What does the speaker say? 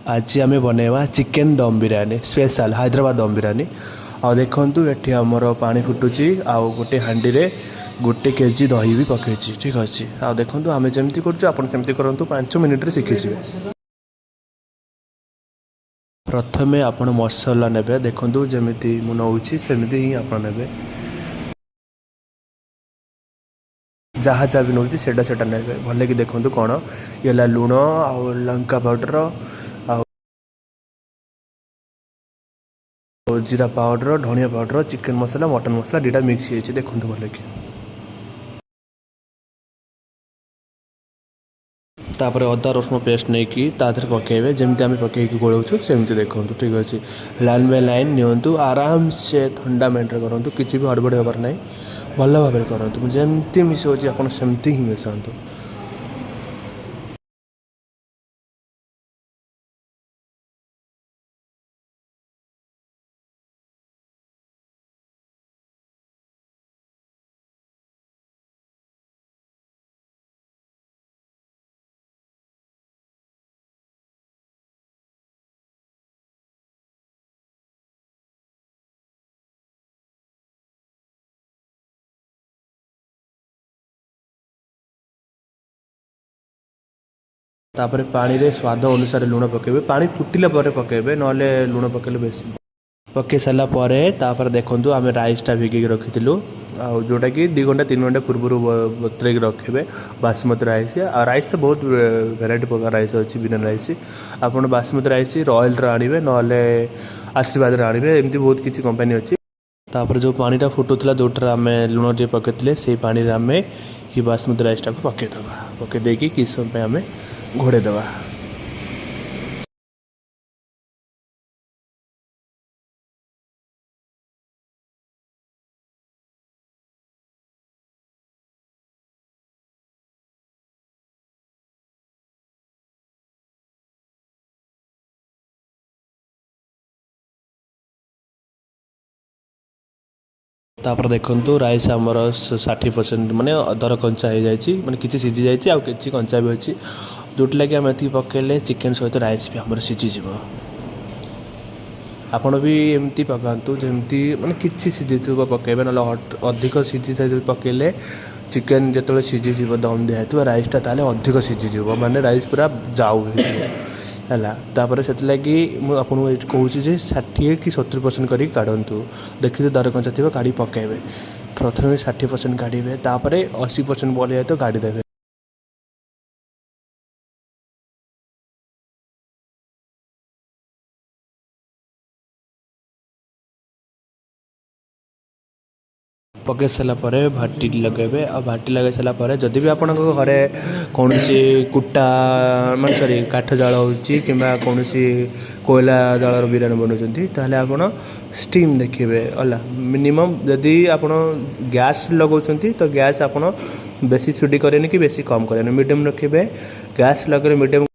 आज आम बनवा चिकेन दम बिरयानी स्पेशल हैदराबाद दम बिरयानी। आ देखु ये आमर पानी फुटुची आउ गोटे हांडी रे गोटे केजी दही भी पकई ठीक अच्छे। आ देखो आम जमी करमती करूँ 5 मिनिट्रे शिखिजे। प्रथमे आपण मसला ने देखु जमी मु नौ सेमती ही आप ने जहाँ जहाँ भी नौ सेटा ने भले कि देखो कौन ये लुण आ लंका पाउडर जीरा पाउडर धनिया पाउडर चिकेन मसला मटन मसला दुटा मिक्स हो देखो भले कि तापर अदा रसुण पेस्ट नहीं कि पकेबे जमी आम पकई गोलाऊँ सेमती देखो ठीक अच्छे। लाइन बाय लाइन नियंतु आराम से ठंडा मेंटेन करूँ किसी भी हड़बड़ होबार ना भल भाव करूँ जमती मिसाऊँ आप सेमती ही मिसातु। तापर पानी रे स्वाद अनुसार लुण पकेबे पानी फुटिला पकेबे ना लुण पकेले बेसी पकई सारा पर देखु आम राइसटा भिगेक रखी जोटा कि 2 घंटा 3 घंटा पूर्व बतरे रखे बासमती राइस आ राइस तो बहुत भेराइटी प्रकार राइस अच्छी बिना राइस आप बासमती राइस रॉयल आने ना आशीर्वाद आने एमती बहुत किसी कंपनी अच्छी। तापर जो पानीटा फुटुला जोटार आम लुण टे पकईले से पानी आम ये बासमती राइसटा को पकईदे पकईदे कि समय आम घोड़ेदवा। तापर देखु राइस आमर 60% माने अधर कंचा हो जाए मैंने किसी सीझी जाए आ कि कंचा भी अच्छी जोट लगे आम ये पकड़े चिकेन सहित राइस भी आमर सीझीज। आपड़ भी एमती पकातु जमती मैंने किसी सीझी पकेबे ना अधिक सीझी पकड़े चिकेन जो सीझीज दम दिखाई राइसटा ताले अधिक सीझीज माने राइस पूरा जाऊ है से लगी मुझे कहूँ 60 कि 70% कर काढ़ु देखिए दर कंचा थी काढ़ी पकेबे प्रथम 60% काढ़े 80% बल जाए तो काढ़ी देवे। पकई सारापर भाटी लगे आ भाटी लगे सारापर जदि भी आपण घरे कौन कुटा मान सॉरी काठ जाल हो कि कौन कोयला जालर बिरयानी बनाऊँ आप स्टीम देखिए अला मिनिमम जदि आप गैस लगाउं तो गैस आप बेसी स्पीड करें कि बेसी कम करें मीडियम रखिए गैस लगे मीडियम